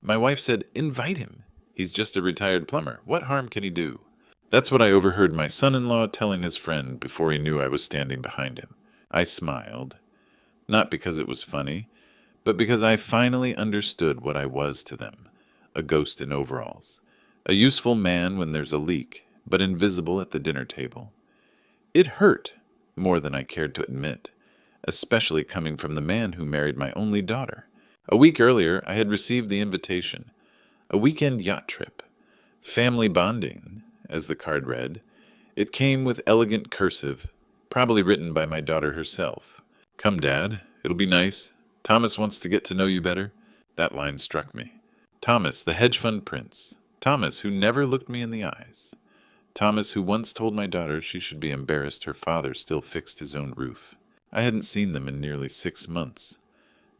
My wife said, "Invite him. He's just a retired plumber. What harm can he do?" That's what I overheard my son-in-law telling his friend before he knew I was standing behind him. I smiled, not because it was funny, but because I finally understood what I was to them, a ghost in overalls, a useful man when there's a leak, but invisible at the dinner table. It hurt more than I cared to admit, especially coming from the man who married my only daughter. A week earlier, I had received the invitation, a weekend yacht trip, family bonding, as the card read. It came with elegant cursive, probably written by my daughter herself. "Come, Dad. It'll be nice. Thomas wants to get to know you better." That line struck me. Thomas, the hedge fund prince. Thomas, who never looked me in the eyes. Thomas, who once told my daughter she should be embarrassed her father still fixed his own roof. I hadn't seen them in nearly 6 months.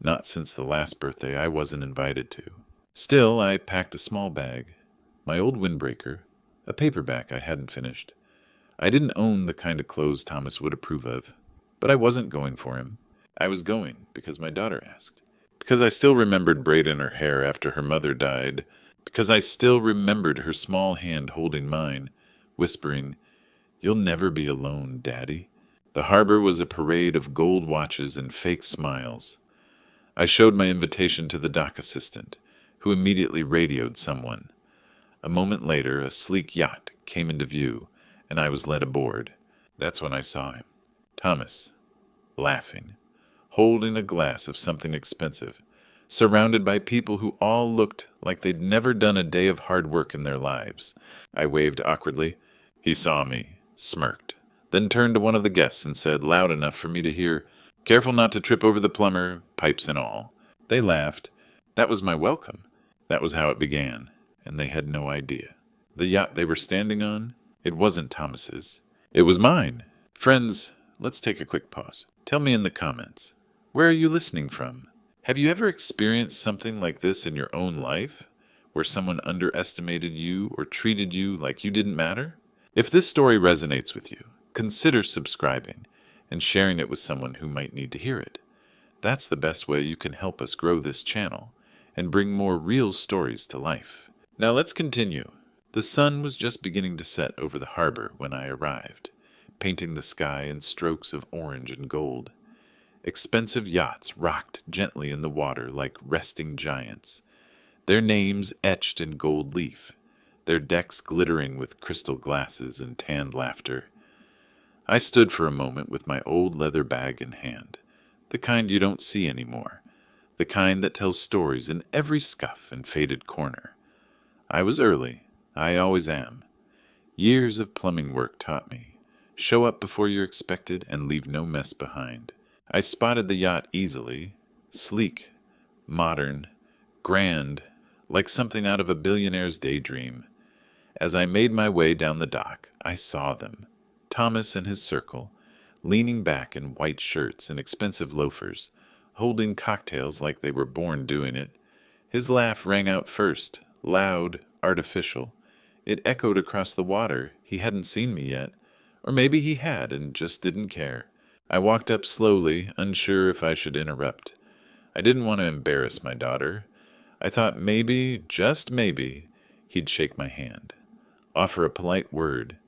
Not since the last birthday I wasn't invited to. Still, I packed a small bag, my old windbreaker, a paperback I hadn't finished. I didn't own the kind of clothes Thomas would approve of, but I wasn't going for him. I was going because my daughter asked. Because I still remembered braid in her hair after her mother died. Because I still remembered her small hand holding mine, whispering, "You'll never be alone, Daddy." The harbor was a parade of gold watches and fake smiles. I showed my invitation to the dock assistant, who immediately radioed someone. A moment later, a sleek yacht came into view, and I was led aboard. That's when I saw him. Thomas, laughing, holding a glass of something expensive, surrounded by people who all looked like they'd never done a day of hard work in their lives. I waved awkwardly. He saw me, smirked, then turned to one of the guests and said, loud enough for me to hear, "Careful not to trip over the plumber, pipes and all." They laughed. That was my welcome. That was how it began, and they had no idea. The yacht they were standing on, it wasn't Thomas's. It was mine. Friends, let's take a quick pause. Tell me in the comments, where are you listening from? Have you ever experienced something like this in your own life, where someone underestimated you or treated you like you didn't matter? If this story resonates with you, consider subscribing and sharing it with someone who might need to hear it. That's the best way you can help us grow this channel and bring more real stories to life. Now let's continue. The sun was just beginning to set over the harbor when I arrived, painting the sky in strokes of orange and gold. Expensive yachts rocked gently in the water like resting giants, their names etched in gold leaf, their decks glittering with crystal glasses and tanned laughter. I stood for a moment with my old leather bag in hand, the kind you don't see anymore, the kind that tells stories in every scuff and faded corner. I was early. I always am. Years of plumbing work taught me, show up before you're expected and leave no mess behind. I spotted the yacht easily, sleek, modern, grand, like something out of a billionaire's daydream. As I made my way down the dock, I saw them, Thomas and his circle, leaning back in white shirts and expensive loafers, holding cocktails like they were born doing it. His laugh rang out first, loud, artificial. It echoed across the water. He hadn't seen me yet, or maybe he had and just didn't care. I walked up slowly, unsure if I should interrupt. I didn't want to embarrass my daughter. I thought maybe, just maybe, he'd shake my hand, offer a polite word.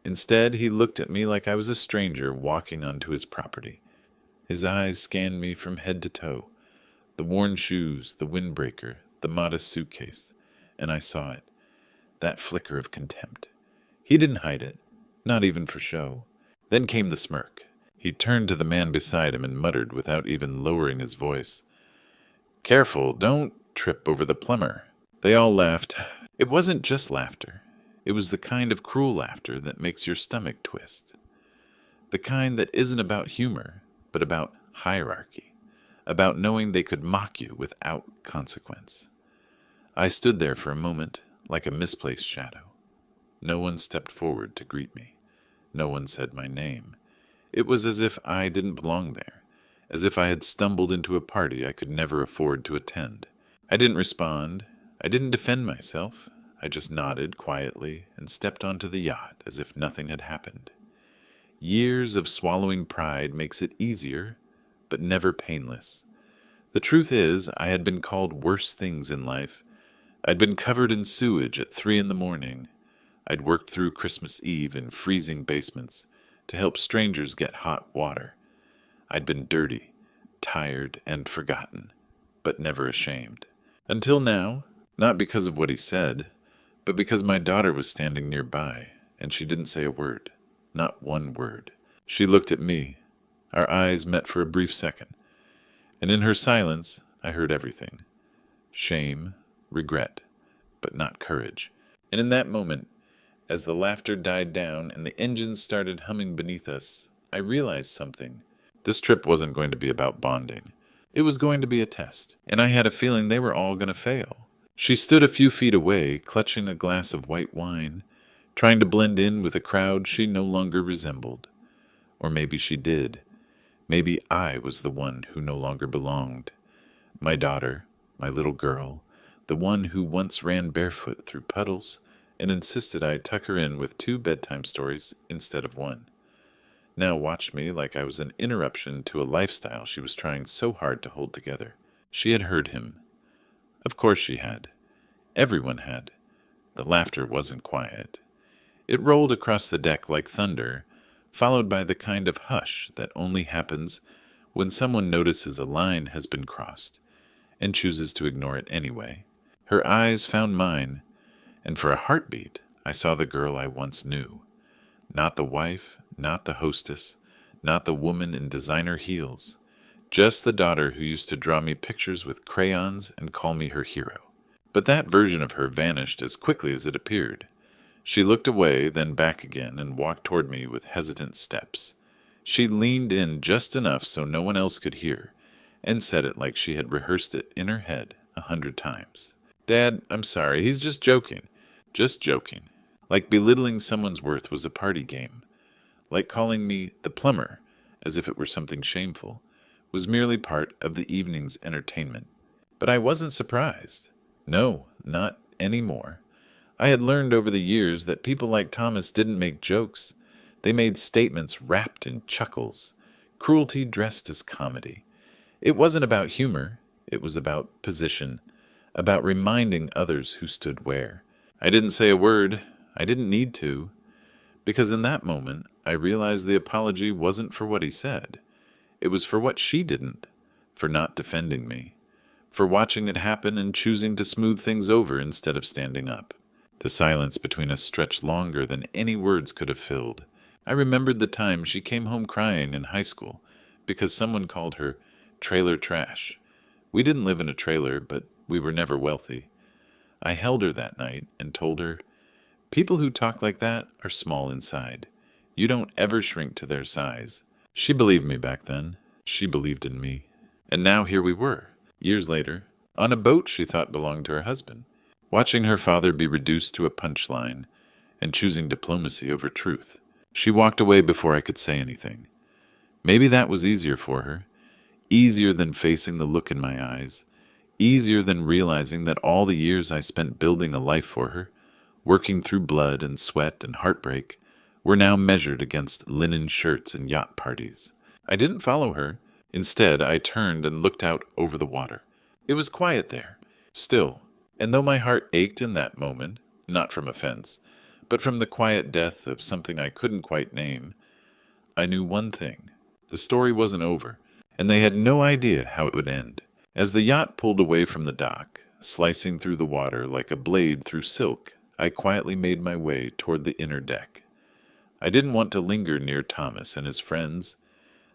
Instead, he looked at me like I was a stranger walking onto his property. His eyes scanned me from head to toe, the worn shoes, the windbreaker, the modest suitcase, and I saw it, that flicker of contempt. He didn't hide it, not even for show. Then came the smirk. He turned to the man beside him and muttered without even lowering his voice, "Careful, don't trip over the plumber." They all laughed. It wasn't just laughter. It was the kind of cruel laughter that makes your stomach twist. The kind that isn't about humor, but about hierarchy, about knowing they could mock you without consequence. I stood there for a moment, like a misplaced shadow. No one stepped forward to greet me. No one said my name. It was as if I didn't belong there, as if I had stumbled into a party I could never afford to attend. I didn't respond. I didn't defend myself. I just nodded quietly and stepped onto the yacht as if nothing had happened. Years of swallowing pride makes it easier, but never painless. The truth is, I had been called worse things in life, I'd been covered in sewage at 3 in the morning. I'd worked through Christmas Eve in freezing basements to help strangers get hot water. I'd been dirty, tired, and forgotten, but never ashamed. Until now, not because of what he said, but because my daughter was standing nearby, and she didn't say a word. Not one word. She looked at me. Our eyes met for a brief second, and in her silence, I heard everything. Shame, regret, but not courage. And in that moment, as the laughter died down and the engines started humming beneath us, I realized something. This trip wasn't going to be about bonding. It was going to be a test, and I had a feeling they were all going to fail. She stood a few feet away, clutching a glass of white wine, trying to blend in with a crowd she no longer resembled. Or maybe she did. Maybe I was the one who no longer belonged. My daughter, my little girl, the one who once ran barefoot through puddles and insisted I tuck her in with 2 bedtime stories instead of 1. Now watched me like I was an interruption to a lifestyle she was trying so hard to hold together. She had heard him. Of course she had. Everyone had. The laughter wasn't quiet. It rolled across the deck like thunder, followed by the kind of hush that only happens when someone notices a line has been crossed and chooses to ignore it anyway. Her eyes found mine, and for a heartbeat, I saw the girl I once knew. Not the wife, not the hostess, not the woman in designer heels, just the daughter who used to draw me pictures with crayons and call me her hero. But that version of her vanished as quickly as it appeared. She looked away, then back again, and walked toward me with hesitant steps. She leaned in just enough so no one else could hear, and said it like she had rehearsed it in her head 100 times. "Dad, I'm sorry, he's just joking. Just joking." Like belittling someone's worth was a party game. Like calling me the plumber, as if it were something shameful, was merely part of the evening's entertainment. But I wasn't surprised. No, not anymore. I had learned over the years that people like Thomas didn't make jokes. They made statements wrapped in chuckles, cruelty dressed as comedy. It wasn't about humor. It was about position, about reminding others who stood where. I didn't say a word. I didn't need to, because in that moment I realized the apology wasn't for what he said. It was for what she didn't, for not defending me, for watching it happen and choosing to smooth things over instead of standing up. The silence between us stretched longer than any words could have filled. I remembered the time she came home crying in high school because someone called her trailer trash. We didn't live in a trailer, but we were never wealthy. I held her that night and told her, "People who talk like that are small inside. You don't ever shrink to their size." She believed me back then. She believed in me. And now here we were, years later, on a boat she thought belonged to her husband, watching her father be reduced to a punchline and choosing diplomacy over truth. She walked away before I could say anything. Maybe that was easier for her, easier than facing the look in my eyes, easier than realizing that all the years I spent building a life for her, working through blood and sweat and heartbreak, were now measured against linen shirts and yacht parties. I didn't follow her. Instead, I turned and looked out over the water. It was quiet there, still, and though my heart ached in that moment, not from offense, but from the quiet death of something I couldn't quite name, I knew one thing. The story wasn't over, and they had no idea how it would end. As the yacht pulled away from the dock, slicing through the water like a blade through silk, I quietly made my way toward the inner deck. I didn't want to linger near Thomas and his friends.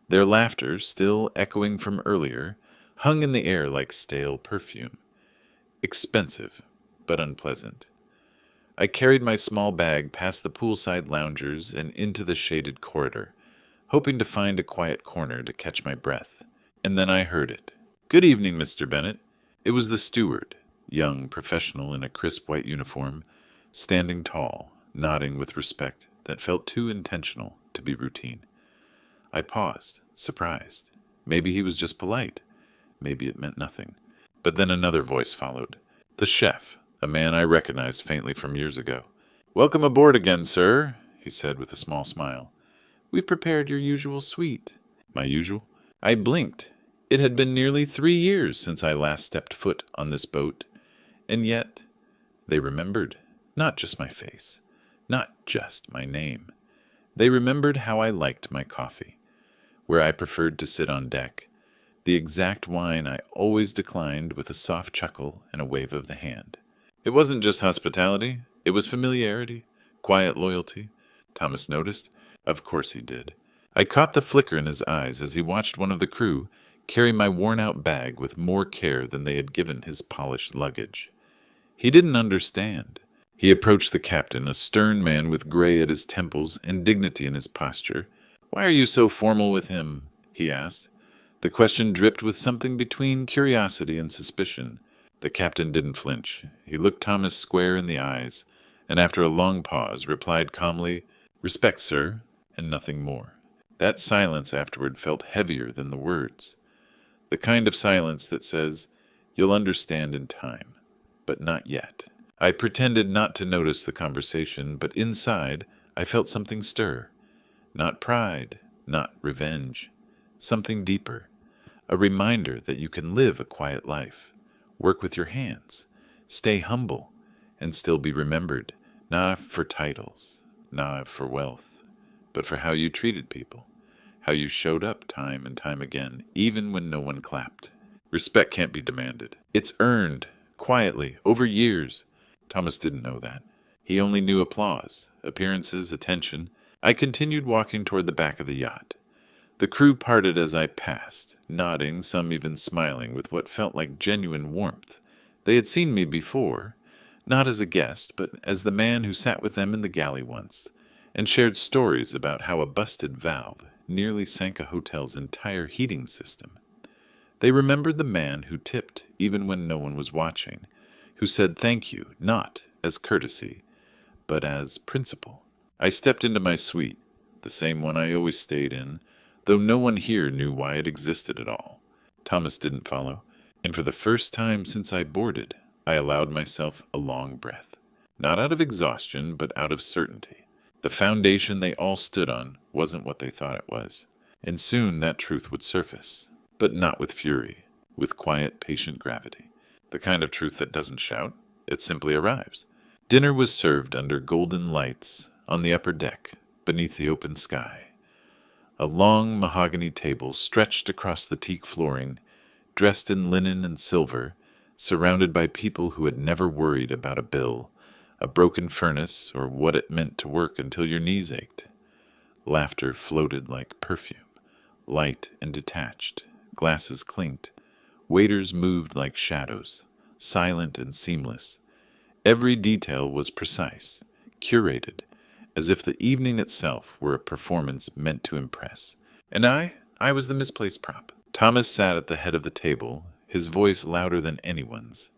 Their laughter, still echoing from earlier, hung in the air like stale perfume. Expensive, but unpleasant. I carried my small bag past the poolside loungers and into the shaded corridor, hoping to find a quiet corner to catch my breath. And then I heard it. "Good evening, Mr. Bennett." It was the steward, young professional in a crisp white uniform, standing tall, nodding with respect that felt too intentional to be routine. I paused, surprised. Maybe he was just polite. Maybe it meant nothing. But then another voice followed. The chef, a man I recognized faintly from years ago. "Welcome aboard again, sir," he said with a small smile. "We've prepared your usual suite." My usual? I blinked. It had been nearly 3 years since I last stepped foot on this boat, and yet They remembered, not just my face, not just my name. They remembered how I liked my coffee, where I preferred to sit on deck, the exact wine I always declined with a soft chuckle and a wave of the hand. It wasn't just hospitality, it was familiarity, quiet loyalty. Thomas noticed. Of course he did. I caught the flicker in his eyes as he watched one of the crew carry my worn-out bag with more care than they had given his polished luggage. He didn't understand. He approached the captain, a stern man with gray at his temples and dignity in his posture. "Why are you so formal with him?" he asked. The question dripped with something between curiosity and suspicion. The captain didn't flinch. He looked Thomas square in the eyes, and after a long pause replied calmly, "Respect, sir," and nothing more. That silence afterward felt heavier than the words. The kind of silence that says, "You'll understand in time, but not yet." I pretended not to notice the conversation, but inside I felt something stir. Not pride, not revenge. Something deeper. A reminder that you can live a quiet life, work with your hands, stay humble, and still be remembered, not for titles, not for wealth, but for how you treated people, how you showed up time and time again, even when no one clapped. Respect can't be demanded. It's earned, quietly, over years. Thomas didn't know that. He only knew applause, appearances, attention. I continued walking toward the back of the yacht. The crew parted as I passed, nodding, some even smiling with what felt like genuine warmth. They had seen me before, not as a guest, but as the man who sat with them in the galley once, and shared stories about how a busted valve nearly sank a hotel's entire heating system. They remembered the man who tipped even when no one was watching, who said thank you, not as courtesy, but as principle. I stepped into my suite, the same one I always stayed in, though no one here knew why it existed at all. Thomas didn't follow, and for the first time since I boarded, I allowed myself a long breath. Not out of exhaustion, but out of certainty. The foundation they all stood on wasn't what they thought it was, and soon that truth would surface, but not with fury, with quiet, patient gravity. The kind of truth that doesn't shout, it simply arrives. Dinner was served under golden lights on the upper deck, beneath the open sky. A long mahogany table stretched across the teak flooring, dressed in linen and silver, surrounded by people who had never worried about a bill, a broken furnace, or what it meant to work until your knees ached. Laughter floated like perfume, light and detached. Glasses clinked. Waiters moved like shadows, silent and seamless. Every detail was precise, curated, as if the evening itself were a performance meant to impress. And I was the misplaced prop. Thomas sat at the head of the table, his voice louder than anyone's.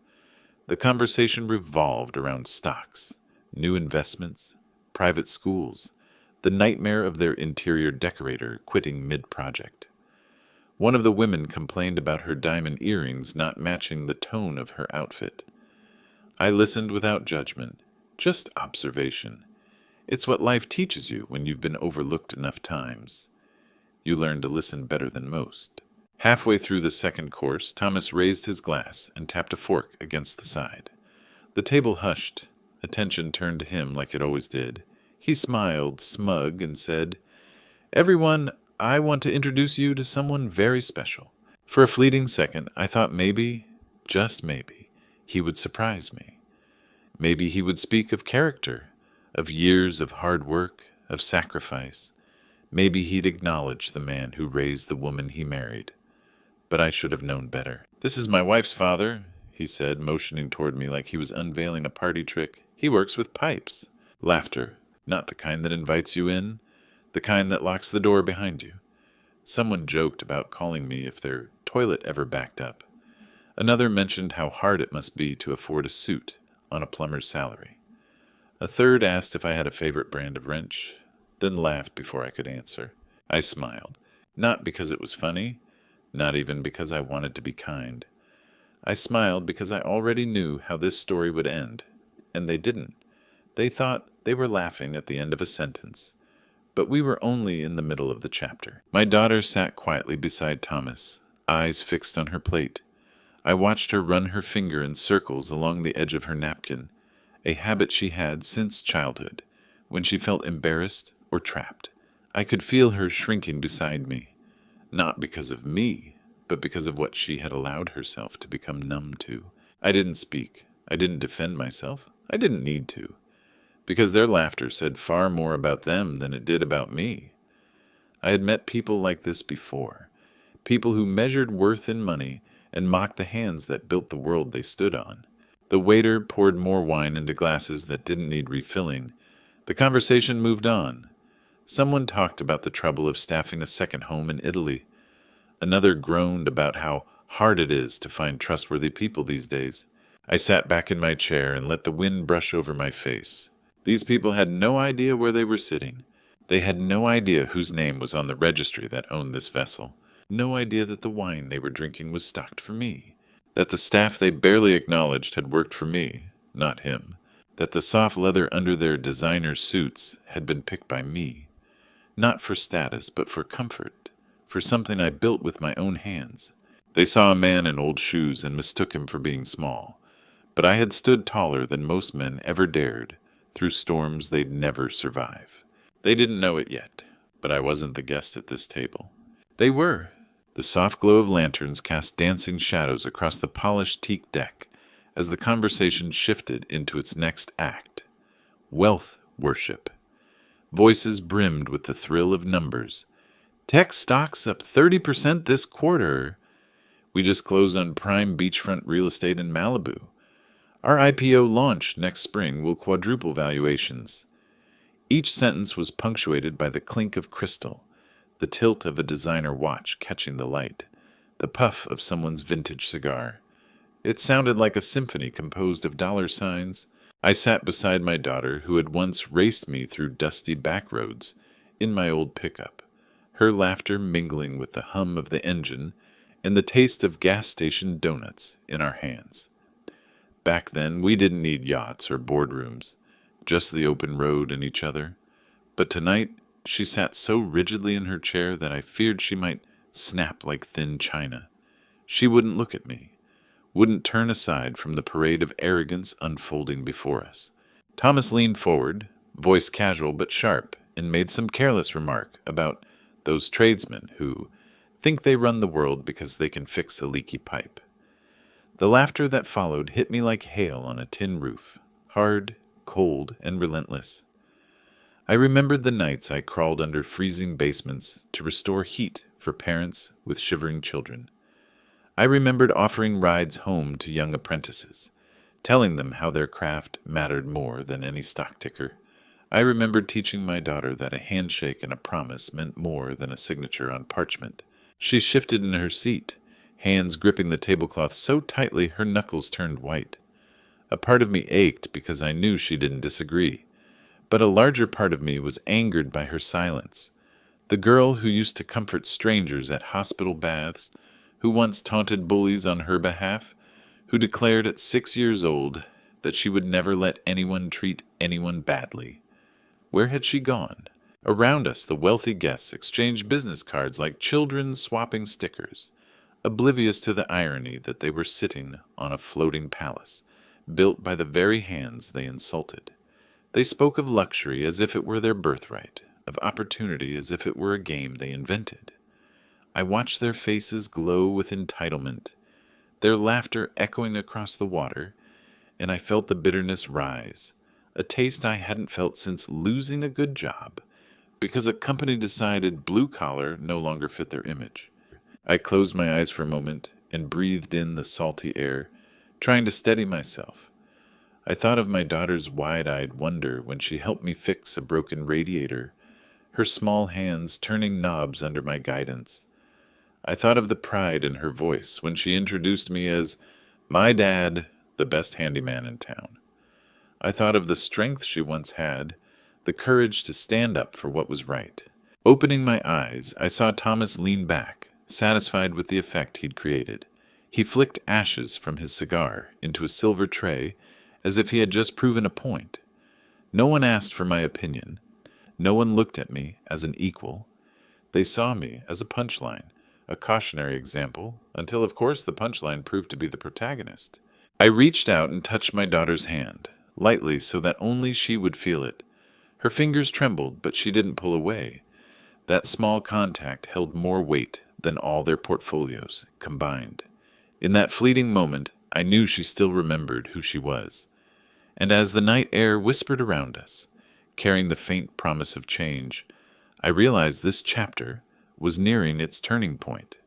The conversation revolved around stocks, new investments, private schools, the nightmare of their interior decorator quitting mid-project. One of the women complained about her diamond earrings not matching the tone of her outfit. I listened without judgment, just observation. It's what life teaches you when you've been overlooked enough times. You learn to listen better than most. Halfway through the second course, Thomas raised his glass and tapped a fork against the side. The table hushed. Attention turned to him like it always did. He smiled, smug, and said, "Everyone, I want to introduce you to someone very special." For a fleeting second, I thought maybe, just maybe, he would surprise me. Maybe he would speak of character, of years of hard work, of sacrifice. Maybe he'd acknowledge the man who raised the woman he married. But I should have known better. "This is my wife's father," he said, motioning toward me like he was unveiling a party trick. "He works with pipes." Laughter, not the kind that invites you in, the kind that locks the door behind you. Someone joked about calling me if their toilet ever backed up. Another mentioned how hard it must be to afford a suit on a plumber's salary. A third asked if I had a favorite brand of wrench, then laughed before I could answer. I smiled, not because it was funny, not even because I wanted to be kind. I smiled because I already knew how this story would end, and they didn't. They thought they were laughing at the end of a sentence, but we were only in the middle of the chapter. My daughter sat quietly beside Thomas, eyes fixed on her plate. I watched her run her finger in circles along the edge of her napkin, a habit she had since childhood, when she felt embarrassed or trapped. I could feel her shrinking beside me, not because of me, but because of what she had allowed herself to become numb to. I didn't speak. I didn't defend myself. I didn't need to, because their laughter said far more about them than it did about me. I had met people like this before, people who measured worth in money and mocked the hands that built the world they stood on. The waiter poured more wine into glasses that didn't need refilling. The conversation moved on. Someone talked about the trouble of staffing a second home in Italy. Another groaned about how hard it is to find trustworthy people these days. I sat back in my chair and let the wind brush over my face. These people had no idea where they were sitting. They had no idea whose name was on the registry that owned this vessel. No idea that the wine they were drinking was stocked for me. That the staff they barely acknowledged had worked for me, not him. That the soft leather under their designer suits had been picked by me. Not for status, but for comfort, for something I built with my own hands. They saw a man in old shoes and mistook him for being small. But I had stood taller than most men ever dared, through storms they'd never survive. They didn't know it yet, but I wasn't the guest at this table. They were. The soft glow of lanterns cast dancing shadows across the polished teak deck as the conversation shifted into its next act. Wealth worship. Voices brimmed with the thrill of numbers. Tech stocks up 30% this quarter. We just closed on prime beachfront real estate in Malibu. Our IPO launch next spring will quadruple valuations. Each sentence was punctuated by the clink of crystal, the tilt of a designer watch catching the light, the puff of someone's vintage cigar. It sounded like a symphony composed of dollar signs. I sat beside my daughter, who had once raced me through dusty back roads in my old pickup, her laughter mingling with the hum of the engine and the taste of gas station donuts in our hands. Back then, we didn't need yachts or boardrooms, just the open road and each other. But tonight, she sat so rigidly in her chair that I feared she might snap like thin china. She wouldn't look at me, wouldn't turn aside from the parade of arrogance unfolding before us. Thomas leaned forward, voice casual but sharp, and made some careless remark about those tradesmen who think they run the world because they can fix a leaky pipe. The laughter that followed hit me like hail on a tin roof, hard, cold, and relentless. I remembered the nights I crawled under freezing basements to restore heat for parents with shivering children. I remembered offering rides home to young apprentices, telling them how their craft mattered more than any stock ticker. I remembered teaching my daughter that a handshake and a promise meant more than a signature on parchment. She shifted in her seat, hands gripping the tablecloth so tightly her knuckles turned white. A part of me ached because I knew she didn't disagree, but a larger part of me was angered by her silence. The girl who used to comfort strangers at hospital baths, who once taunted bullies on her behalf, who declared at 6 years old that she would never let anyone treat anyone badly. Where had she gone? Around us, the wealthy guests exchanged business cards like children swapping stickers, oblivious to the irony that they were sitting on a floating palace, built by the very hands they insulted. They spoke of luxury as if it were their birthright, of opportunity as if it were a game they invented. I watched their faces glow with entitlement, their laughter echoing across the water, and I felt the bitterness rise, a taste I hadn't felt since losing a good job, because a company decided blue collar no longer fit their image. I closed my eyes for a moment and breathed in the salty air, trying to steady myself. I thought of my daughter's wide-eyed wonder when she helped me fix a broken radiator, her small hands turning knobs under my guidance. I thought of the pride in her voice when she introduced me as my dad, the best handyman in town. I thought of the strength she once had, the courage to stand up for what was right. Opening my eyes, I saw Thomas lean back, satisfied with the effect he'd created. He flicked ashes from his cigar into a silver tray as if he had just proven a point. No one asked for my opinion. No one looked at me as an equal. They saw me as a punchline, a cautionary example, until of course the punchline proved to be the protagonist. I reached out and touched my daughter's hand, lightly so that only she would feel it. Her fingers trembled, but she didn't pull away. That small contact held more weight than all their portfolios combined. In that fleeting moment, I knew she still remembered who she was. And as the night air whispered around us, carrying the faint promise of change, I realized this chapter was nearing its turning point.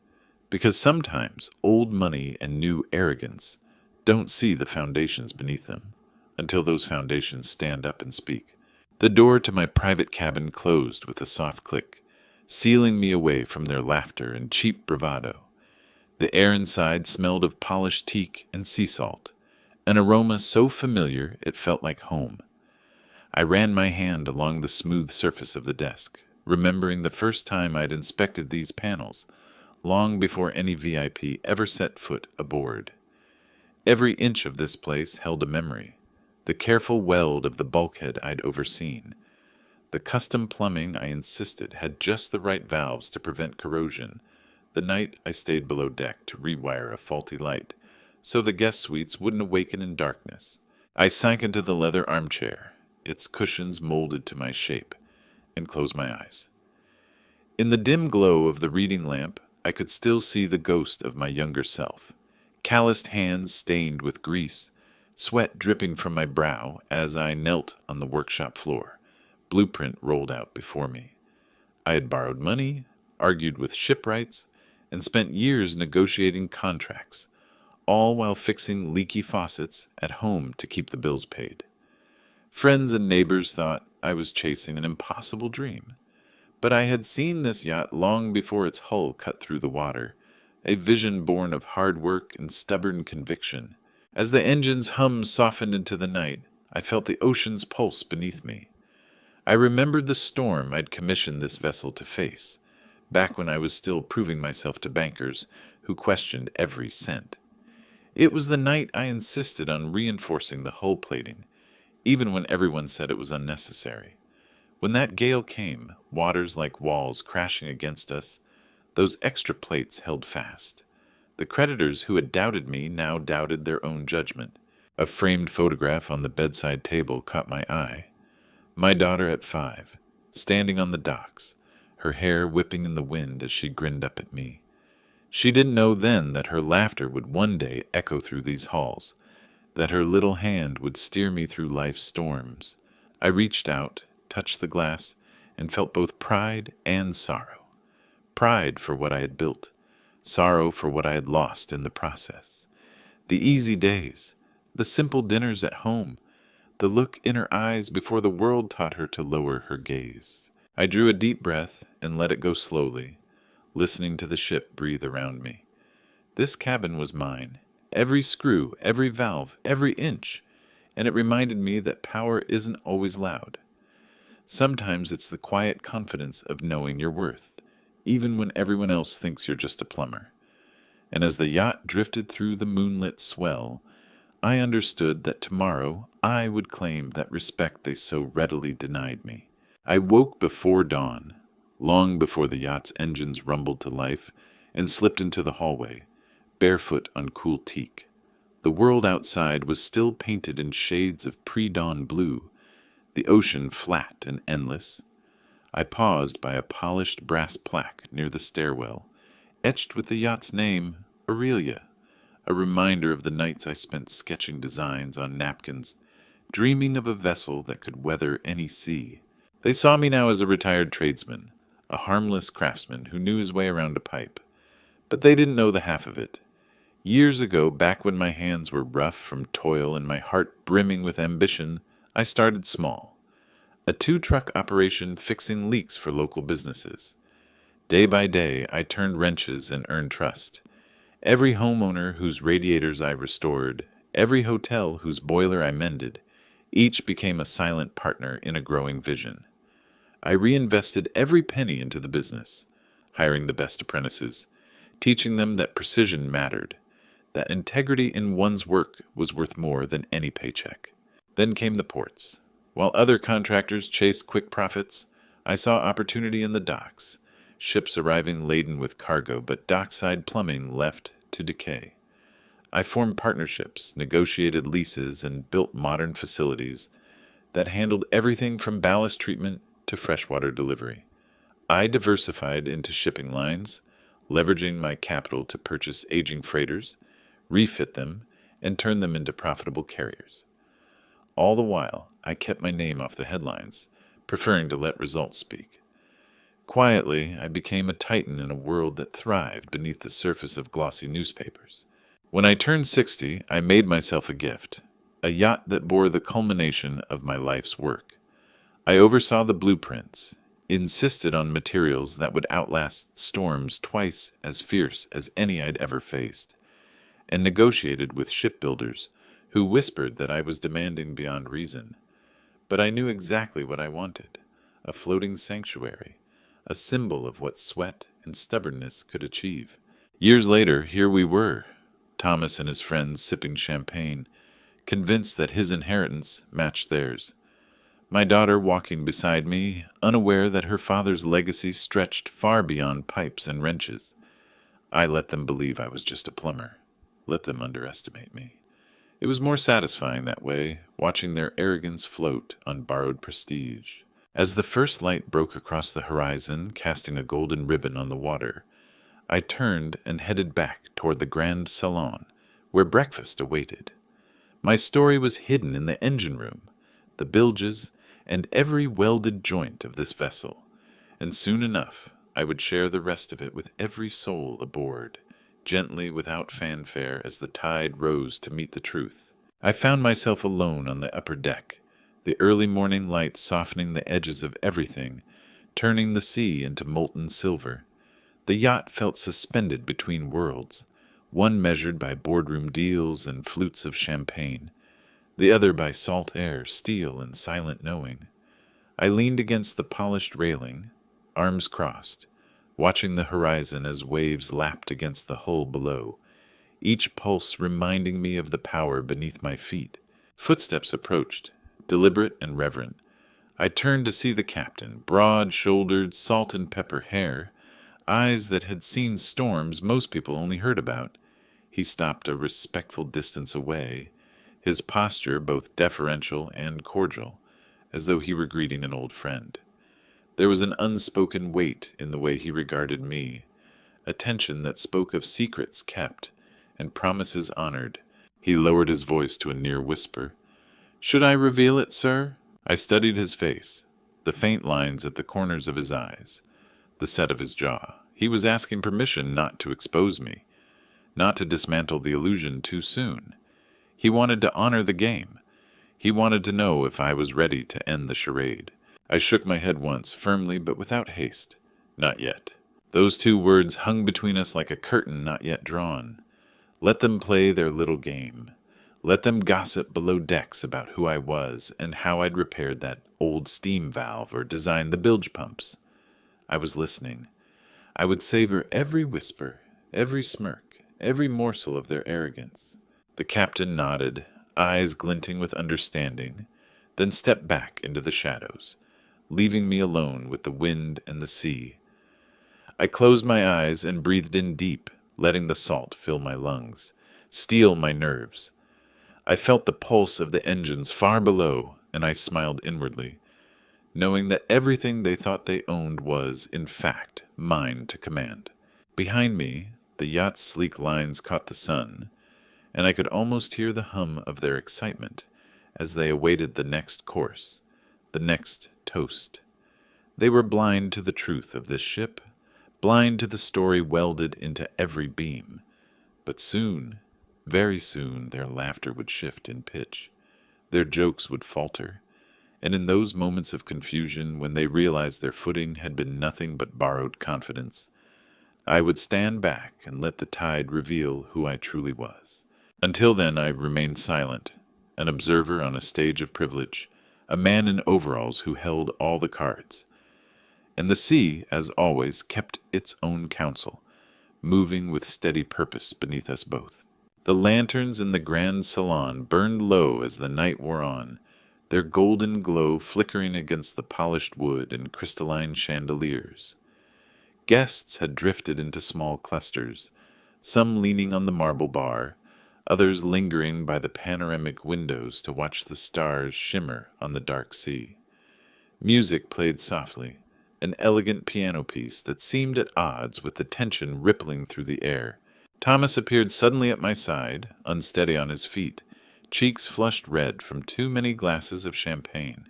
Because sometimes old money and new arrogance don't see the foundations beneath them until those foundations stand up and speak. The door to my private cabin closed with a soft click, sealing me away from their laughter and cheap bravado. The air inside smelled of polished teak and sea salt, an aroma so familiar it felt like home. I ran my hand along the smooth surface of the desk, remembering the first time I'd inspected these panels, long before any VIP ever set foot aboard. Every inch of this place held a memory. The careful weld of the bulkhead I'd overseen. The custom plumbing I insisted had just the right valves to prevent corrosion. The night I stayed below deck to rewire a faulty light, so the guest suites wouldn't awaken in darkness. I sank into the leather armchair, its cushions molded to my shape, and closed my eyes. In the dim glow of the reading lamp, I could still see the ghost of my younger self, calloused hands stained with grease, sweat dripping from my brow as I knelt on the workshop floor, blueprint rolled out before me. I had borrowed money, argued with shipwrights, and spent years negotiating contracts, all while fixing leaky faucets at home to keep the bills paid. Friends and neighbors thought I was chasing an impossible dream. But I had seen this yacht long before its hull cut through the water, a vision born of hard work and stubborn conviction. As the engine's hum softened into the night, I felt the ocean's pulse beneath me. I remembered the storm I'd commissioned this vessel to face, back when I was still proving myself to bankers who questioned every cent. It was the night I insisted on reinforcing the hull plating, even when everyone said it was unnecessary. When that gale came, waters like walls crashing against us, those extra plates held fast. The creditors who had doubted me now doubted their own judgment. A framed photograph on the bedside table caught my eye. My daughter at 5, standing on the docks, her hair whipping in the wind as she grinned up at me. She didn't know then that her laughter would one day echo through these halls, that her little hand would steer me through life's storms. I reached out, touched the glass, and felt both pride and sorrow. Pride for what I had built, sorrow for what I had lost in the process. The easy days, the simple dinners at home, the look in her eyes before the world taught her to lower her gaze. I drew a deep breath and let it go slowly, listening to the ship breathe around me. This cabin was mine, every screw, every valve, every inch, and it reminded me that power isn't always loud. Sometimes it's the quiet confidence of knowing your worth, even when everyone else thinks you're just a plumber. And as the yacht drifted through the moonlit swell, I understood that tomorrow I would claim that respect they so readily denied me. I woke before dawn, long before the yacht's engines rumbled to life, and slipped into the hallway, barefoot on cool teak. The world outside was still painted in shades of pre-dawn blue, the ocean flat and endless. I paused by a polished brass plaque near the stairwell, etched with the yacht's name, Aurelia, a reminder of the nights I spent sketching designs on napkins, dreaming of a vessel that could weather any sea. They saw me now as a retired tradesman, a harmless craftsman who knew his way around a pipe. But they didn't know the half of it. Years ago, back when my hands were rough from toil and my heart brimming with ambition, I started small. A 2-truck operation fixing leaks for local businesses. Day by day, I turned wrenches and earned trust. Every homeowner whose radiators I restored, every hotel whose boiler I mended, each became a silent partner in a growing vision. I reinvested every penny into the business, hiring the best apprentices, teaching them that precision mattered, that integrity in one's work was worth more than any paycheck. Then came the ports. While other contractors chased quick profits, I saw opportunity in the docks, ships arriving laden with cargo, but dockside plumbing left to decay. I formed partnerships, negotiated leases, and built modern facilities that handled everything from ballast treatment to freshwater delivery. I diversified into shipping lines, leveraging my capital to purchase aging freighters, refit them, and turn them into profitable carriers. All the while, I kept my name off the headlines, preferring to let results speak. Quietly, I became a titan in a world that thrived beneath the surface of glossy newspapers. When I turned 60, I made myself a gift, a yacht that bore the culmination of my life's work. I oversaw the blueprints, insisted on materials that would outlast storms twice as fierce as any I'd ever faced, and negotiated with shipbuilders who whispered that I was demanding beyond reason. But I knew exactly what I wanted: a floating sanctuary, a symbol of what sweat and stubbornness could achieve. Years later, here we were, Thomas and his friends sipping champagne, convinced that his inheritance matched theirs. My daughter walking beside me, unaware that her father's legacy stretched far beyond pipes and wrenches. I let them believe I was just a plumber. Let them underestimate me. It was more satisfying that way, watching their arrogance float on borrowed prestige. As the first light broke across the horizon, casting a golden ribbon on the water, I turned and headed back toward the grand salon, where breakfast awaited. My story was hidden in the engine room, the bilges, and every welded joint of this vessel, and soon enough I would share the rest of it with every soul aboard, gently without fanfare as the tide rose to meet the truth. I found myself alone on the upper deck, the early morning light softening the edges of everything, turning the sea into molten silver. The yacht felt suspended between worlds, one measured by boardroom deals and flutes of champagne, the other by salt air, steel, and silent knowing. I leaned against the polished railing, arms crossed, watching the horizon as waves lapped against the hull below, each pulse reminding me of the power beneath my feet. Footsteps approached, deliberate and reverent. I turned to see the captain, broad-shouldered, salt-and-pepper hair, eyes that had seen storms most people only heard about. He stopped a respectful distance away, his posture both deferential and cordial, as though he were greeting an old friend. There was an unspoken weight in the way he regarded me, a tension that spoke of secrets kept and promises honored. He lowered his voice to a near whisper. "Should I reveal it, sir?" I studied his face, the faint lines at the corners of his eyes, the set of his jaw. He was asking permission not to expose me, not to dismantle the illusion too soon. He wanted to honor the game. He wanted to know if I was ready to end the charade. I shook my head once, firmly but without haste. Not yet. Those two words hung between us like a curtain not yet drawn. Let them play their little game. Let them gossip below decks about who I was and how I'd repaired that old steam valve or designed the bilge pumps. I was listening. I would savor every whisper, every smirk, every morsel of their arrogance. The captain nodded, eyes glinting with understanding, then stepped back into the shadows, leaving me alone with the wind and the sea. I closed my eyes and breathed in deep, letting the salt fill my lungs, steel my nerves. I felt the pulse of the engines far below, and I smiled inwardly, knowing that everything they thought they owned was, in fact, mine to command. Behind me, the yacht's sleek lines caught the sun, and I could almost hear the hum of their excitement as they awaited the next course, the next toast. They were blind to the truth of this ship, blind to the story welded into every beam. But soon, very soon, their laughter would shift in pitch, their jokes would falter, and in those moments of confusion when they realized their footing had been nothing but borrowed confidence, I would stand back and let the tide reveal who I truly was. Until then, I remained silent, an observer on a stage of privilege, a man in overalls who held all the cards. And the sea, as always, kept its own counsel, moving with steady purpose beneath us both. The lanterns in the grand salon burned low as the night wore on, their golden glow flickering against the polished wood and crystalline chandeliers. Guests had drifted into small clusters, some leaning on the marble bar, others lingering by the panoramic windows to watch the stars shimmer on the dark sea. Music played softly, an elegant piano piece that seemed at odds with the tension rippling through the air. Thomas appeared suddenly at my side, unsteady on his feet, cheeks flushed red from too many glasses of champagne.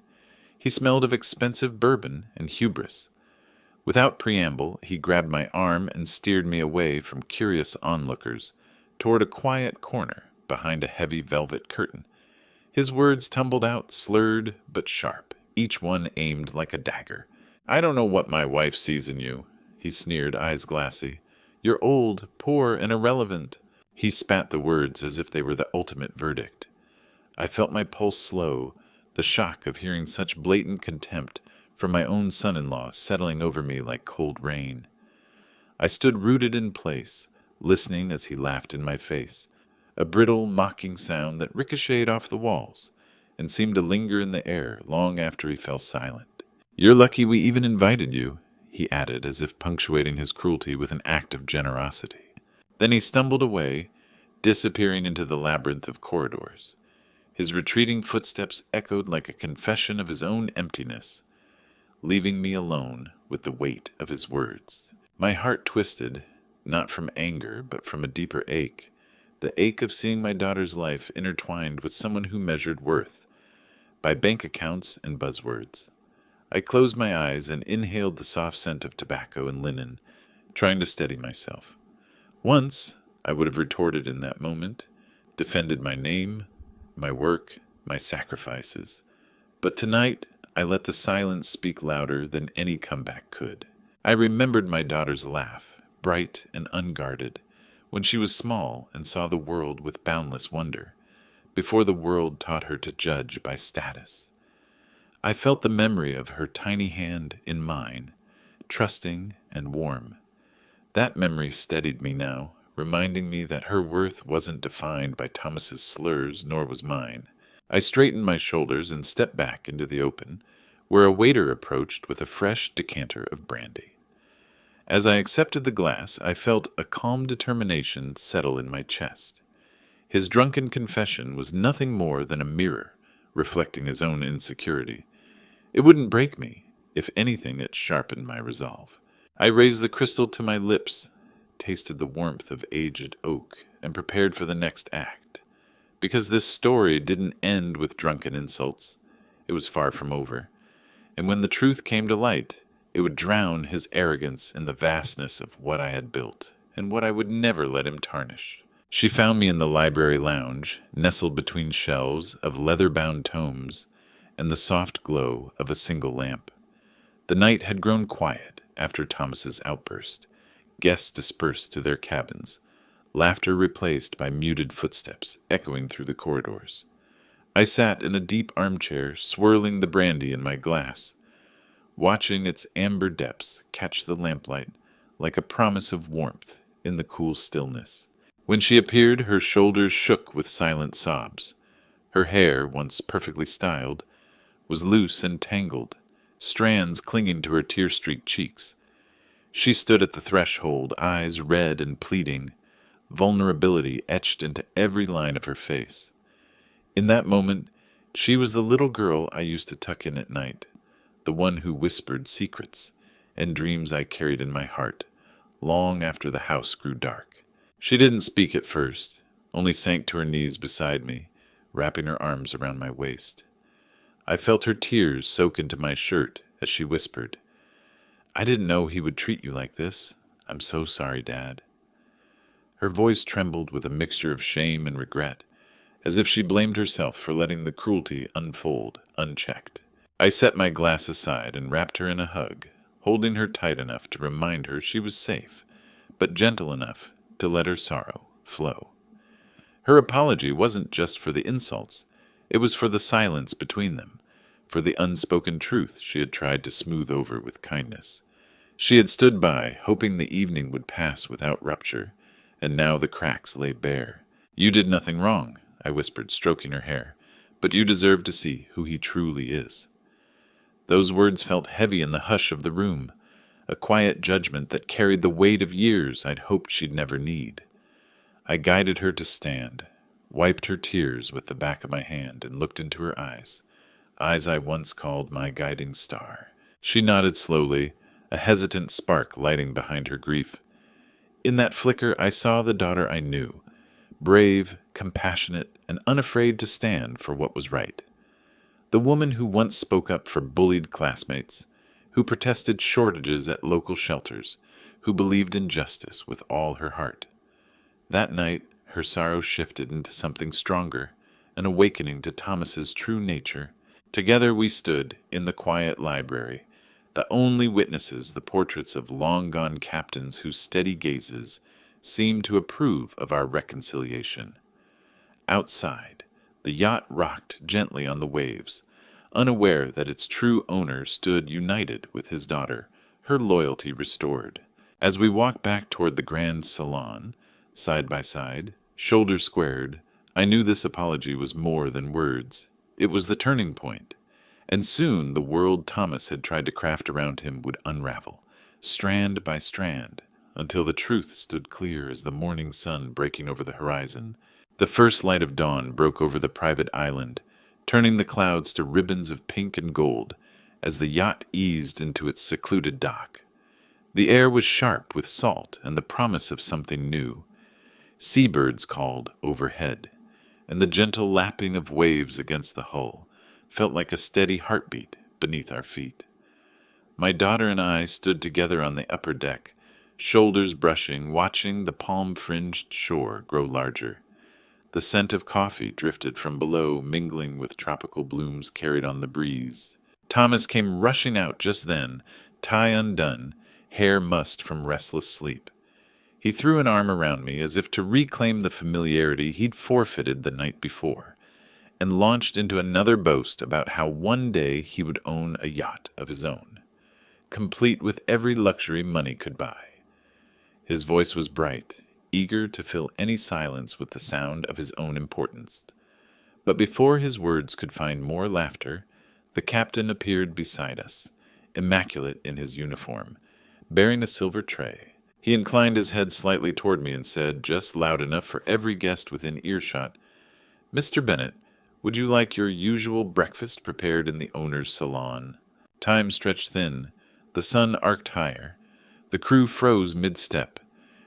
He smelled of expensive bourbon and hubris. Without preamble, he grabbed my arm and steered me away from curious onlookers, toward a quiet corner behind a heavy velvet curtain. His words tumbled out, slurred but sharp, each one aimed like a dagger. "I don't know what my wife sees in you," he sneered, eyes glassy. "You're old, poor, and irrelevant." He spat the words as if they were the ultimate verdict. I felt my pulse slow, the shock of hearing such blatant contempt from my own son-in-law settling over me like cold rain. I stood rooted in place, listening as he laughed in my face, a brittle, mocking sound that ricocheted off the walls and seemed to linger in the air long after he fell silent. "You're lucky we even invited you," he added, as if punctuating his cruelty with an act of generosity. Then he stumbled away, disappearing into the labyrinth of corridors. His retreating footsteps echoed like a confession of his own emptiness, leaving me alone with the weight of his words. My heart twisted, not from anger, but from a deeper ache, the ache of seeing my daughter's life intertwined with someone who measured worth by bank accounts and buzzwords. I closed my eyes and inhaled the soft scent of tobacco and linen, trying to steady myself. Once, I would have retorted in that moment, defended my name, my work, my sacrifices. But tonight, I let the silence speak louder than any comeback could. I remembered my daughter's laugh, bright and unguarded, when she was small and saw the world with boundless wonder, before the world taught her to judge by status. I felt the memory of her tiny hand in mine, trusting and warm. That memory steadied me now, reminding me that her worth wasn't defined by Thomas's slurs, nor was mine. I straightened my shoulders and stepped back into the open, where a waiter approached with a fresh decanter of brandy. As I accepted the glass, I felt a calm determination settle in my chest. His drunken confession was nothing more than a mirror, reflecting his own insecurity. It wouldn't break me. If anything, it sharpened my resolve. I raised the crystal to my lips, tasted the warmth of aged oak, and prepared for the next act. Because this story didn't end with drunken insults. It was far from over. And when the truth came to light, it would drown his arrogance in the vastness of what I had built, and what I would never let him tarnish. She found me in the library lounge, nestled between shelves of leather-bound tomes and the soft glow of a single lamp. The night had grown quiet after Thomas's outburst. Guests dispersed to their cabins, laughter replaced by muted footsteps echoing through the corridors. I sat in a deep armchair, swirling the brandy in my glass, watching its amber depths catch the lamplight like a promise of warmth in the cool stillness. When she appeared, her shoulders shook with silent sobs. Her hair, once perfectly styled, was loose and tangled, strands clinging to her tear-streaked cheeks. She stood at the threshold, eyes red and pleading, vulnerability etched into every line of her face. In that moment, she was the little girl I used to tuck in at night, the one who whispered secrets and dreams I carried in my heart, long after the house grew dark. She didn't speak at first, only sank to her knees beside me, wrapping her arms around my waist. I felt her tears soak into my shirt as she whispered, "I didn't know he would treat you like this. I'm so sorry, Dad." Her voice trembled with a mixture of shame and regret, as if she blamed herself for letting the cruelty unfold unchecked. I set my glass aside and wrapped her in a hug, holding her tight enough to remind her she was safe, but gentle enough to let her sorrow flow. Her apology wasn't just for the insults, it was for the silence between them, for the unspoken truth she had tried to smooth over with kindness. She had stood by, hoping the evening would pass without rupture, and now the cracks lay bare. "You did nothing wrong," I whispered, stroking her hair, "but you deserve to see who he truly is." Those words felt heavy in the hush of the room, a quiet judgment that carried the weight of years I'd hoped she'd never need. I guided her to stand, wiped her tears with the back of my hand, and looked into her eyes, eyes I once called my guiding star. She nodded slowly, a hesitant spark lighting behind her grief. In that flicker, I saw the daughter I knew, brave, compassionate, and unafraid to stand for what was right. The woman who once spoke up for bullied classmates, who protested shortages at local shelters, who believed in justice with all her heart. That night, her sorrow shifted into something stronger, an awakening to Thomas's true nature. Together we stood in the quiet library, the only witnesses the portraits of long-gone captains whose steady gazes seemed to approve of our reconciliation. Outside, the yacht rocked gently on the waves, unaware that its true owner stood united with his daughter, her loyalty restored. As we walked back toward the grand salon, side by side, shoulders squared, I knew this apology was more than words. It was the turning point. And soon the world Thomas had tried to craft around him would unravel, strand by strand, until the truth stood clear as the morning sun breaking over the horizon. The first light of dawn broke over the private island, turning the clouds to ribbons of pink and gold as the yacht eased into its secluded dock. The air was sharp with salt and the promise of something new. Seabirds called overhead, and the gentle lapping of waves against the hull felt like a steady heartbeat beneath our feet. My daughter and I stood together on the upper deck, shoulders brushing, watching the palm-fringed shore grow larger. The scent of coffee drifted from below, mingling with tropical blooms carried on the breeze. Thomas came rushing out just then, tie undone, hair mussed from restless sleep. He threw an arm around me as if to reclaim the familiarity he'd forfeited the night before, and launched into another boast about how one day he would own a yacht of his own, complete with every luxury money could buy. His voice was bright, eager to fill any silence with the sound of his own importance. But before his words could find more laughter, the captain appeared beside us, immaculate in his uniform, bearing a silver tray. He inclined his head slightly toward me and said, just loud enough for every guest within earshot, "Mr. Bennet, would you like your usual breakfast prepared in the owner's salon?" Time stretched thin, the sun arced higher, the crew froze mid-step,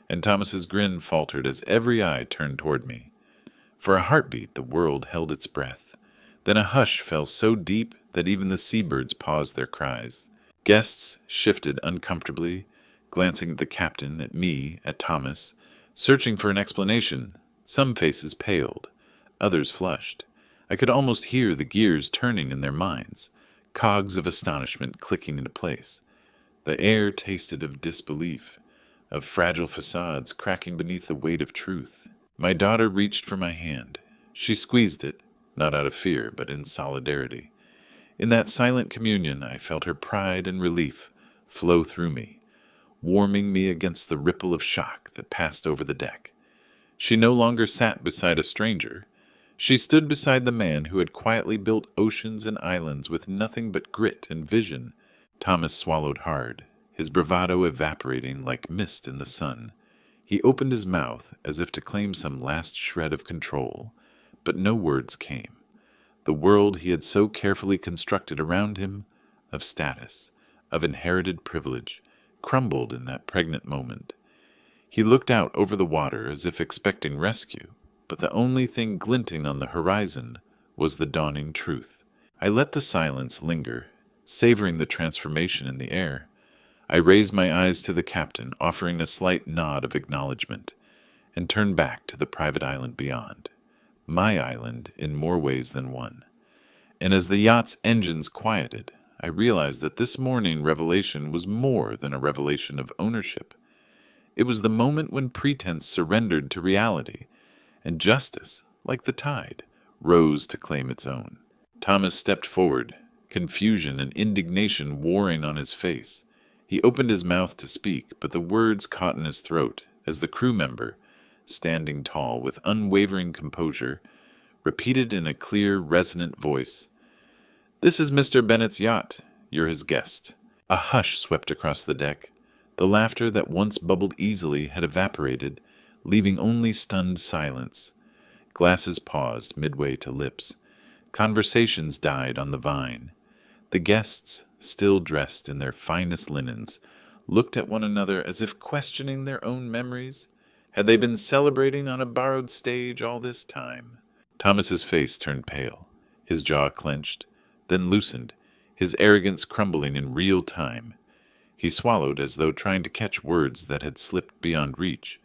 and Thomas's grin faltered as every eye turned toward me. For a heartbeat the world held its breath. Then a hush fell so deep that even the seabirds paused their cries. Guests shifted uncomfortably, glancing at the captain, at me, at Thomas, searching for an explanation. Some faces paled, others flushed. I could almost hear the gears turning in their minds, cogs of astonishment clicking into place. The air tasted of disbelief, of fragile facades cracking beneath the weight of truth. My daughter reached for my hand. She squeezed it, not out of fear, but in solidarity. In that silent communion, I felt her pride and relief flow through me, warming me against the ripple of shock that passed over the deck. She no longer sat beside a stranger. She stood beside the man who had quietly built oceans and islands with nothing but grit and vision. Thomas swallowed hard, his bravado evaporating like mist in the sun. He opened his mouth as if to claim some last shred of control, but no words came. The world he had so carefully constructed around him, of status, of inherited privilege, crumbled in that pregnant moment. He looked out over the water as if expecting rescue, but the only thing glinting on the horizon was the dawning truth. I let the silence linger, savoring the transformation in the air. I raised my eyes to the captain, offering a slight nod of acknowledgement, and turned back to the private island beyond. My island in more ways than one. And as the yacht's engines quieted, I realized that this morning revelation was more than a revelation of ownership. It was the moment when pretense surrendered to reality, and justice, like the tide, rose to claim its own. Thomas stepped forward, confusion and indignation warring on his face. He opened his mouth to speak, but the words caught in his throat as the crew member, standing tall with unwavering composure, repeated in a clear, resonant voice, "This is Mr. Bennet's yacht. You're his guest." A hush swept across the deck. The laughter that once bubbled easily had evaporated, leaving only stunned silence. Glasses paused midway to lips. Conversations died on the vine. The guests, still dressed in their finest linens, looked at one another as if questioning their own memories. Had they been celebrating on a borrowed stage all this time? Thomas's face turned pale. His jaw clenched, then loosened, his arrogance crumbling in real time. He swallowed as though trying to catch words that had slipped beyond reach.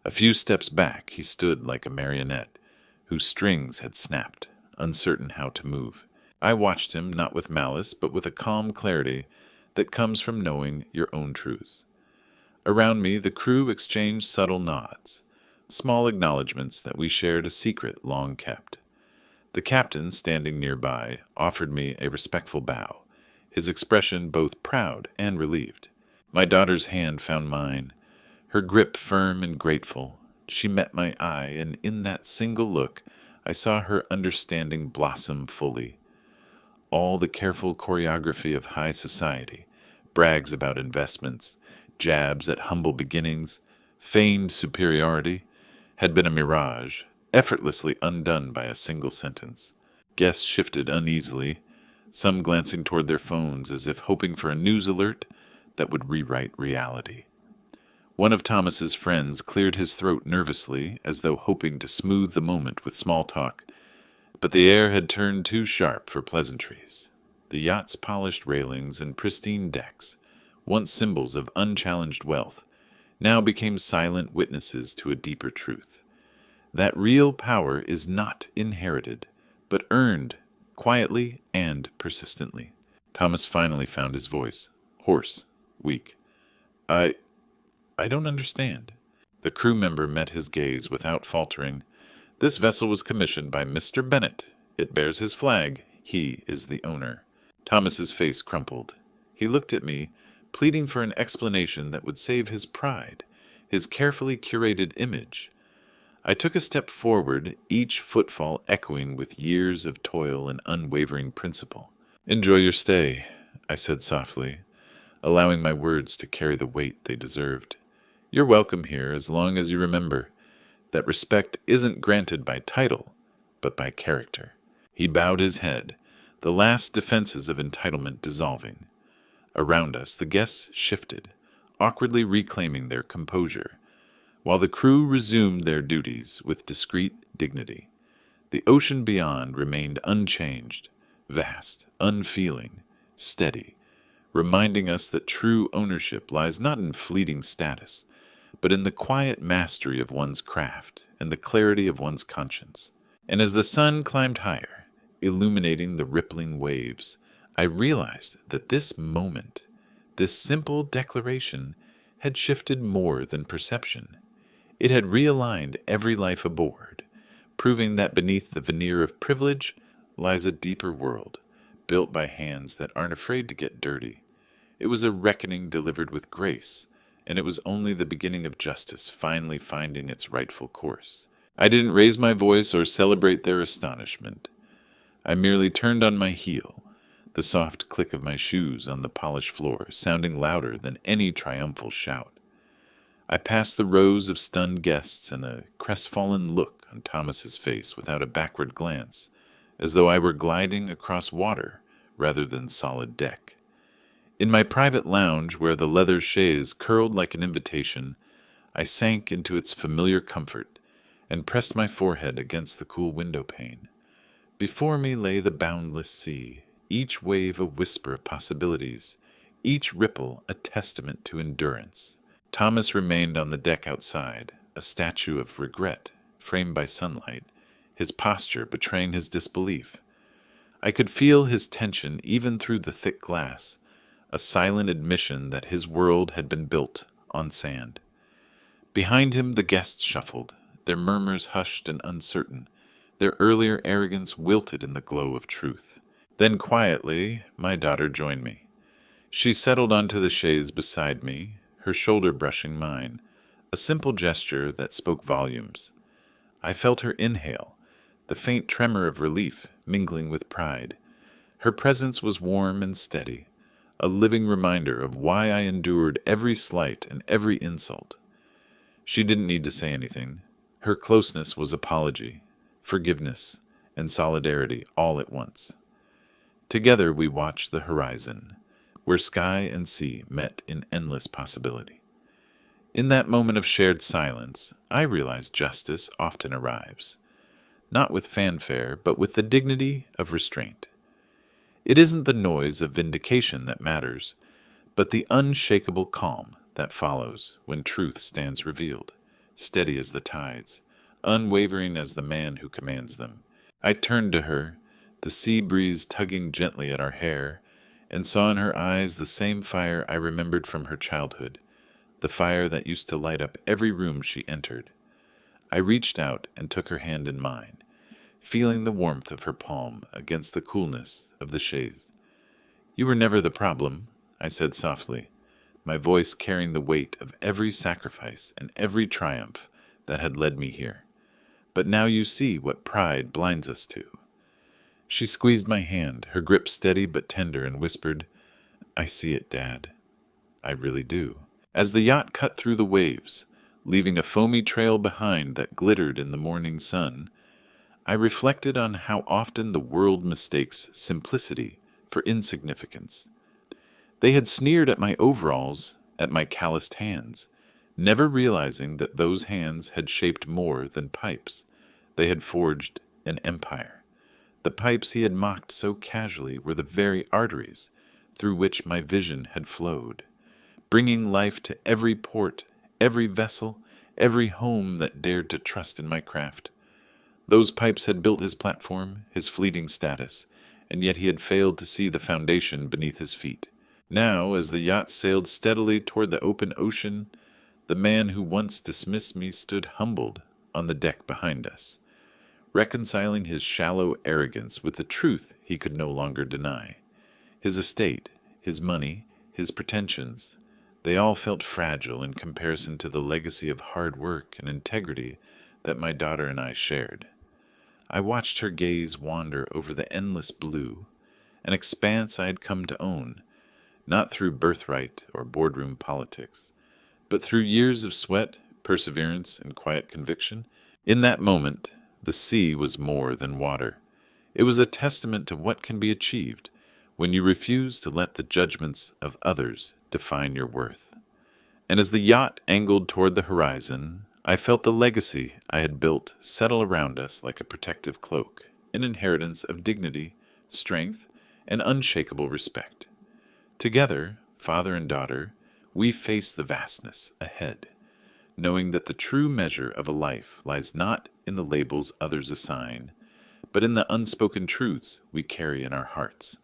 A few steps back, he stood like a marionette, whose strings had snapped, uncertain how to move. I watched him not with malice, but with a calm clarity that comes from knowing your own truth. Around me, the crew exchanged subtle nods, small acknowledgments that we shared a secret long kept. The captain, standing nearby, offered me a respectful bow, his expression both proud and relieved. My daughter's hand found mine, her grip firm and grateful. She met my eye, and in that single look, I saw her understanding blossom fully. All the careful choreography of high society, brags about investments, jabs at humble beginnings, feigned superiority, had been a mirage, effortlessly undone by a single sentence. Guests shifted uneasily, some glancing toward their phones as if hoping for a news alert that would rewrite reality. One of Thomas's friends cleared his throat nervously, as though hoping to smooth the moment with small talk, but the air had turned too sharp for pleasantries. The yacht's polished railings and pristine decks, once symbols of unchallenged wealth, now became silent witnesses to a deeper truth. That real power is not inherited, but earned, quietly and persistently. Thomas finally found his voice, hoarse, weak. I don't understand. The crew member met his gaze without faltering. This vessel was commissioned by Mr. Bennett. It bears his flag. He is the owner. Thomas's face crumpled. He looked at me, pleading for an explanation that would save his pride, his carefully curated image. I took a step forward, each footfall echoing with years of toil and unwavering principle. "Enjoy your stay," I said softly, allowing my words to carry the weight they deserved. "You're welcome here as long as you remember that respect isn't granted by title, but by character." He bowed his head, the last defenses of entitlement dissolving. Around us, the guests shifted, awkwardly reclaiming their composure, while the crew resumed their duties with discreet dignity. The ocean beyond remained unchanged, vast, unfeeling, steady, reminding us that true ownership lies not in fleeting status, but in the quiet mastery of one's craft and the clarity of one's conscience. And as the sun climbed higher, illuminating the rippling waves, I realized that this moment, this simple declaration, had shifted more than perception. It had realigned every life aboard, proving that beneath the veneer of privilege lies a deeper world, built by hands that aren't afraid to get dirty. It was a reckoning delivered with grace, and it was only the beginning of justice finally finding its rightful course. I didn't raise my voice or celebrate their astonishment. I merely turned on my heel, the soft click of my shoes on the polished floor sounding louder than any triumphal shout. I passed the rows of stunned guests and a crestfallen look on Thomas's face without a backward glance, as though I were gliding across water rather than solid deck. In my private lounge, where the leather chaise curled like an invitation, I sank into its familiar comfort and pressed my forehead against the cool window pane. Before me lay the boundless sea, each wave a whisper of possibilities, each ripple a testament to endurance. Thomas remained on the deck outside, a statue of regret, framed by sunlight, his posture betraying his disbelief. I could feel his tension even through the thick glass, a silent admission that his world had been built on sand. Behind him the guests shuffled, their murmurs hushed and uncertain, their earlier arrogance wilted in the glow of truth. Then quietly, my daughter joined me. She settled onto the chaise beside me, her shoulder brushing mine, a simple gesture that spoke volumes. I felt her inhale, the faint tremor of relief mingling with pride. Her presence was warm and steady, a living reminder of why I endured every slight and every insult. She didn't need to say anything. Her closeness was apology, forgiveness, and solidarity all at once. Together we watched the horizon, where sky and sea met in endless possibility. In that moment of shared silence, I realized justice often arrives, not with fanfare, but with the dignity of restraint. It isn't the noise of vindication that matters, but the unshakable calm that follows when truth stands revealed, steady as the tides, unwavering as the man who commands them. I turned to her, the sea breeze tugging gently at our hair, and saw in her eyes the same fire I remembered from her childhood, the fire that used to light up every room she entered. I reached out and took her hand in mine, feeling the warmth of her palm against the coolness of the chaise. "You were never the problem," I said softly, my voice carrying the weight of every sacrifice and every triumph that had led me here. "But now you see what pride blinds us to." She squeezed my hand, her grip steady but tender, and whispered, "I see it, Dad. I really do." As the yacht cut through the waves, leaving a foamy trail behind that glittered in the morning sun, I reflected on how often the world mistakes simplicity for insignificance. They had sneered at my overalls, at my calloused hands, never realizing that those hands had shaped more than pipes. They had forged an empire. The pipes he had mocked so casually were the very arteries through which my vision had flowed, bringing life to every port, every vessel, every home that dared to trust in my craft. Those pipes had built his platform, his fleeting status, and yet he had failed to see the foundation beneath his feet. Now, as the yacht sailed steadily toward the open ocean, the man who once dismissed me stood humbled on the deck behind us, reconciling his shallow arrogance with the truth he could no longer deny. His estate, his money, his pretensions, they all felt fragile in comparison to the legacy of hard work and integrity that my daughter and I shared. I watched her gaze wander over the endless blue, an expanse I had come to own, not through birthright or boardroom politics, but through years of sweat, perseverance, and quiet conviction. In that moment, the sea was more than water. It was a testament to what can be achieved when you refuse to let the judgments of others define your worth. And as the yacht angled toward the horizon, I felt the legacy I had built settle around us like a protective cloak, an inheritance of dignity, strength, and unshakable respect. Together, father and daughter, we face the vastness ahead, knowing that the true measure of a life lies not in the labels others assign, but in the unspoken truths we carry in our hearts,